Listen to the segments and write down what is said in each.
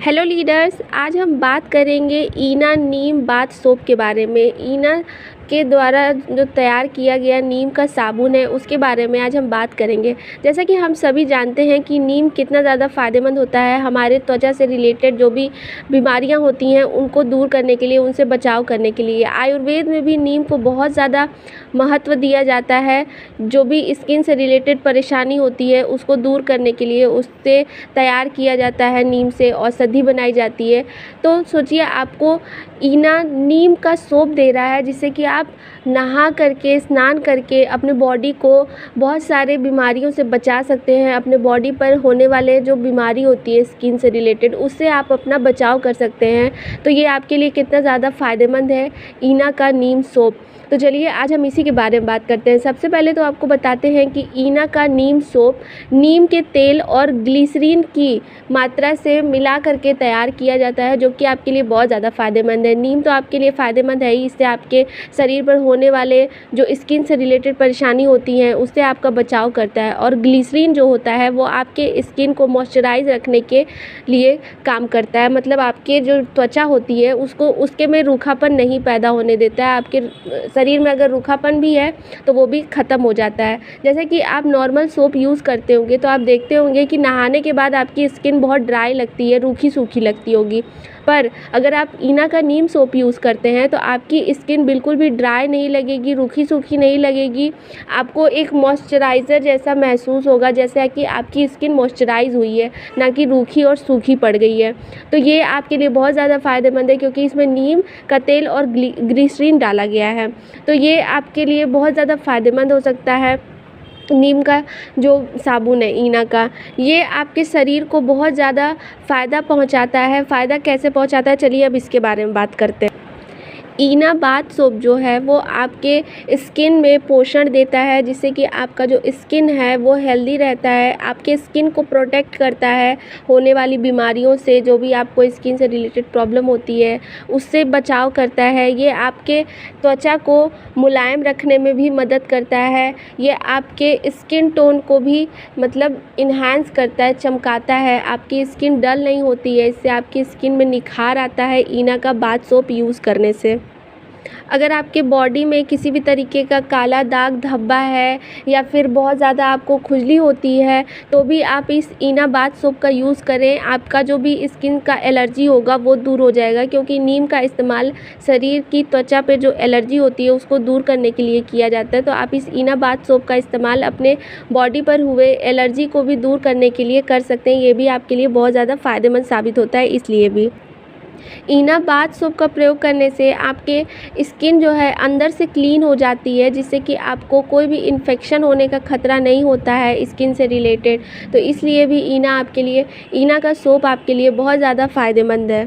Hello leaders, आज हम बात करेंगे ईना नीम बाथ सोप के बारे में। ईना के द्वारा जो तैयार किया गया नीम का साबुन है उसके बारे में आज हम बात करेंगे। जैसा कि हम सभी जानते हैं कि नीम कितना ज़्यादा फ़ायदेमंद होता है हमारे त्वचा से रिलेटेड जो भी बीमारियां होती हैं उनको दूर करने के लिए, उनसे बचाव करने के लिए। आयुर्वेद में भी नीम को बहुत ज़्यादा महत्व दिया जाता है। जो भी स्किन से रिलेटेड परेशानी होती है उसको दूर करने के लिए उससे तैयार किया जाता है, नीम से औषधि बनाई जाती है। तो सोचिए, आपको ईना नीम का सोप दे रहा है जिससे कि आप नहा करके, स्नान करके अपने बॉडी को बहुत सारे बीमारियों से बचा सकते हैं। अपने बॉडी पर होने वाले जो बीमारी होती है स्किन से रिलेटेड, उससे आप अपना बचाव कर सकते हैं। तो ये आपके लिए कितना ज़्यादा फ़ायदेमंद है ईना का नीम सोप। तो चलिए आज हम इसी के बारे में बात करते हैं। सबसे पहले तो आपको बताते हैं कि ईना का नीम सोप नीम के तेल और ग्लिसरीन की मात्रा से मिला करके तैयार किया जाता है, जो कि आपके लिए बहुत ज़्यादा फ़ायदेमंद है। नीम तो आपके लिए फ़ायदेमंद है ही, इससे आपके शरीर पर होने वाले जो स्किन से रिलेटेड परेशानी होती हैं उससे आपका बचाव करता है। और ग्लिसरीन जो होता है वो आपके स्किन को मॉइस्चराइज रखने के लिए काम करता है। मतलब आपके जो त्वचा होती है उसको, उसके में रूखापन नहीं पैदा होने देता है। आपके शरीर में अगर रूखापन भी है तो वो भी ख़त्म हो जाता है। जैसे कि आप नॉर्मल सोप यूज़ करते होंगे तो आप देखते होंगे कि नहाने के बाद आपकी स्किन बहुत ड्राई लगती है, रूखी सूखी लगती होगी। पर अगर आप ईना का नीम सोप यूज़ करते हैं तो आपकी स्किन बिल्कुल भी ड्राई नहीं लगेगी, रूखी सूखी नहीं लगेगी। आपको एक मॉइस्चराइज़र जैसा महसूस होगा, जैसे कि आपकी स्किन मॉइस्चराइज हुई है, ना कि रूखी और सूखी पड़ गई है। तो ये आपके लिए बहुत ज़्यादा फ़ायदेमंद है क्योंकि इसमें नीम का तेल और ग्लिसरीन डाला गया है। तो ये आपके लिए बहुत ज़्यादा फ़ायदेमंद हो सकता है। नीम का जो साबुन है ईना का, ये आपके शरीर को बहुत ज़्यादा फ़ायदा पहुंचाता है। फ़ायदा कैसे पहुंचाता है, चलिए अब इसके बारे में बात करते हैं। ईना बाथ सोप जो है वो आपके स्किन में पोषण देता है, जिससे कि आपका जो स्किन है वो हेल्दी रहता है। आपके स्किन को प्रोटेक्ट करता है होने वाली बीमारियों से, जो भी आपको स्किन से रिलेटेड प्रॉब्लम होती है उससे बचाव करता है। ये आपके त्वचा को मुलायम रखने में भी मदद करता है। ये आपके स्किन टोन को भी मतलब इन्हांस करता है, चमकाता है। आपकी स्किन डल नहीं होती है, इससे आपकी स्किन में निखार आता है ईना का बाथ सोप यूज़ करने से। अगर आपके बॉडी में किसी भी तरीके का काला दाग धब्बा है या फिर बहुत ज़्यादा आपको खुजली होती है तो भी आप इस ईना बाथ सोप का यूज़ करें। आपका जो भी स्किन का एलर्जी होगा वो दूर हो जाएगा, क्योंकि नीम का इस्तेमाल शरीर की त्वचा पे जो एलर्जी होती है उसको दूर करने के लिए किया जाता है। तो आप इस ईना बाथ सोप का इस्तेमाल अपने बॉडी पर हुए एलर्जी को भी दूर करने के लिए कर सकते हैं। ये भी आपके लिए बहुत ज़्यादा फ़ायदेमंद साबित होता है। इसलिए भी ईना बाथ सोप का प्रयोग करने से आपके स्किन जो है अंदर से क्लीन हो जाती है, जिससे कि आपको कोई भी इन्फेक्शन होने का खतरा नहीं होता है स्किन से रिलेटेड। तो इसलिए भी ईना का सोप आपके लिए बहुत ज़्यादा फ़ायदेमंद है।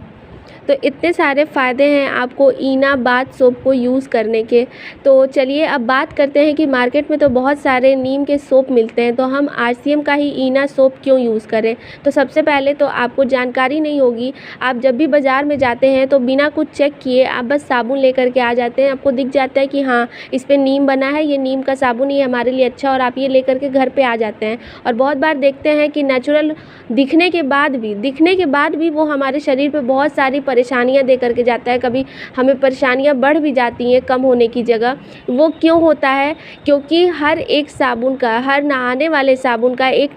तो इतने सारे फ़ायदे हैं आपको ईना बाथ सोप को यूज़ करने के। तो चलिए अब बात करते हैं कि मार्केट में तो बहुत सारे नीम के सोप मिलते हैं, तो हम आरसीएम का ही ईना सोप क्यों यूज़ करें। तो सबसे पहले तो आपको जानकारी नहीं होगी। आप जब भी बाज़ार में जाते हैं तो बिना कुछ चेक किए आप बस साबुन लेकर के आ जाते हैं। आपको दिख जाता है कि हाँ, इस पर नीम बना है, ये नीम का साबुन, ये हमारे लिए अच्छा, और आप ये लेकर के घर पर आ जाते हैं। और बहुत बार देखते हैं कि नेचुरल दिखने के बाद भी वो हमारे शरीर पर बहुत सारी परेशानियाँ दे करके जाता है। कभी हमें परेशानियाँ बढ़ भी जाती हैं कम होने की जगह। वो क्यों होता है? क्योंकि हर एक साबुन का, हर नहाने वाले साबुन का एक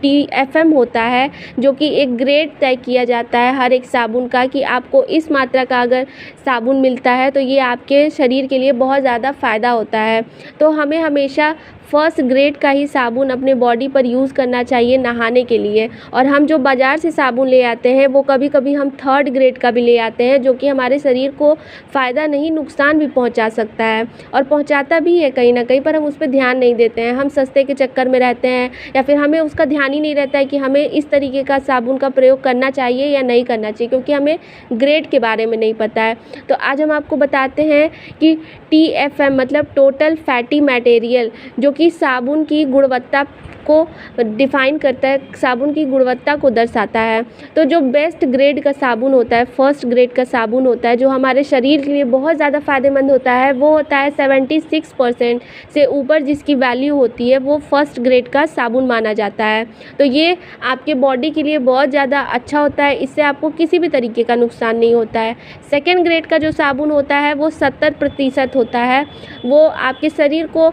TFM होता है, जो कि एक ग्रेड तय किया जाता है हर एक साबुन का, कि आपको इस मात्रा का अगर साबुन मिलता है तो ये आपके शरीर के लिए बहुत ज़्यादा फ़ायदा होता है। तो हमें हमेशा फर्स्ट ग्रेड का ही साबुन अपने बॉडी पर यूज़ करना चाहिए नहाने के लिए। और हम जो बाज़ार से साबुन ले आते हैं वो कभी कभी हम थर्ड ग्रेड का भी ले आते हैं, जो कि हमारे शरीर को फ़ायदा नहीं, नुकसान भी पहुंचा सकता है, और पहुंचाता भी है कहीं ना कहीं, पर हम उस पर ध्यान नहीं देते हैं। हम सस्ते के चक्कर में रहते हैं, या फिर हमें उसका ध्यान ही नहीं रहता है कि हमें इस तरीके का साबुन का प्रयोग करना चाहिए या नहीं करना चाहिए, क्योंकि हमें ग्रेड के बारे में नहीं पता है। तो आज हम आपको बताते हैं कि TFM मतलब टोटल फैटी मटेरियल, जो कि साबुन की गुणवत्ता को डिफ़ाइन करता है, साबुन की गुणवत्ता को दर्शाता है। तो जो बेस्ट ग्रेड का साबुन होता है, फर्स्ट ग्रेड का साबुन होता है, जो हमारे शरीर के लिए बहुत ज़्यादा फ़ायदेमंद होता है, वो होता है 76% से ऊपर जिसकी वैल्यू होती है, वो फर्स्ट ग्रेड का साबुन माना जाता है। तो ये आपके बॉडी के लिए बहुत ज़्यादा अच्छा होता है, इससे आपको किसी भी तरीके का नुकसान नहीं होता है। सेकेंड ग्रेड का जो साबुन होता है वो 70% होता है, वो आपके शरीर को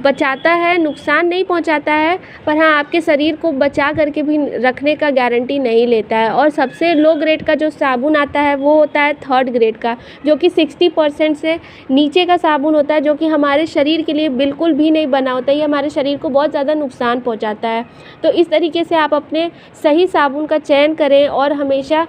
बचाता है, नुकसान नहीं पहुंचाता है, पर हाँ आपके शरीर को बचा करके भी रखने का गारंटी नहीं लेता है। और सबसे लो ग्रेड का जो साबुन आता है वो होता है थर्ड ग्रेड का, जो कि 60% से नीचे का साबुन होता है, जो कि हमारे शरीर के लिए बिल्कुल भी नहीं बना होता है, ये हमारे शरीर को बहुत ज़्यादा नुकसान पहुंचाता है। तो इस तरीके से आप अपने सही साबुन का चयन करें और हमेशा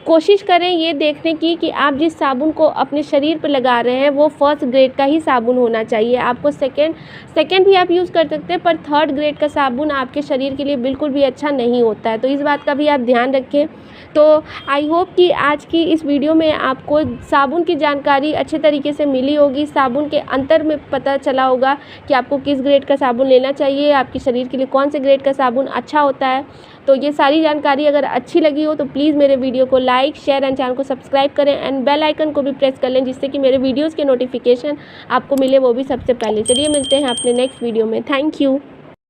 कोशिश करें ये देखने की कि आप जिस साबुन को अपने शरीर पर लगा रहे हैं वो फर्स्ट ग्रेड का ही साबुन होना चाहिए। आपको सेकेंड भी आप यूज़ कर सकते हैं, पर थर्ड ग्रेड का साबुन आपके शरीर के लिए बिल्कुल भी अच्छा नहीं होता है। तो इस बात का भी आप ध्यान रखें। तो आई होप कि आज की इस वीडियो में आपको साबुन की जानकारी अच्छे तरीके से मिली होगी, साबुन के अंतर में पता चला होगा कि आपको किस ग्रेड का साबुन लेना चाहिए, आपके शरीर के लिए कौन से ग्रेड का साबुन अच्छा होता है। तो ये सारी जानकारी अगर अच्छी लगी हो तो प्लीज़ मेरे वीडियो को लाइक, शेयर एंड चैनल को सब्सक्राइब करें एंड बेल आइकन को भी प्रेस कर लें, जिससे कि मेरे वीडियोज़ के नोटिफिकेशन आपको मिले वो भी सबसे पहले। चलिए मिलते हैं अपने नेक्स्ट वीडियो में। Thank you.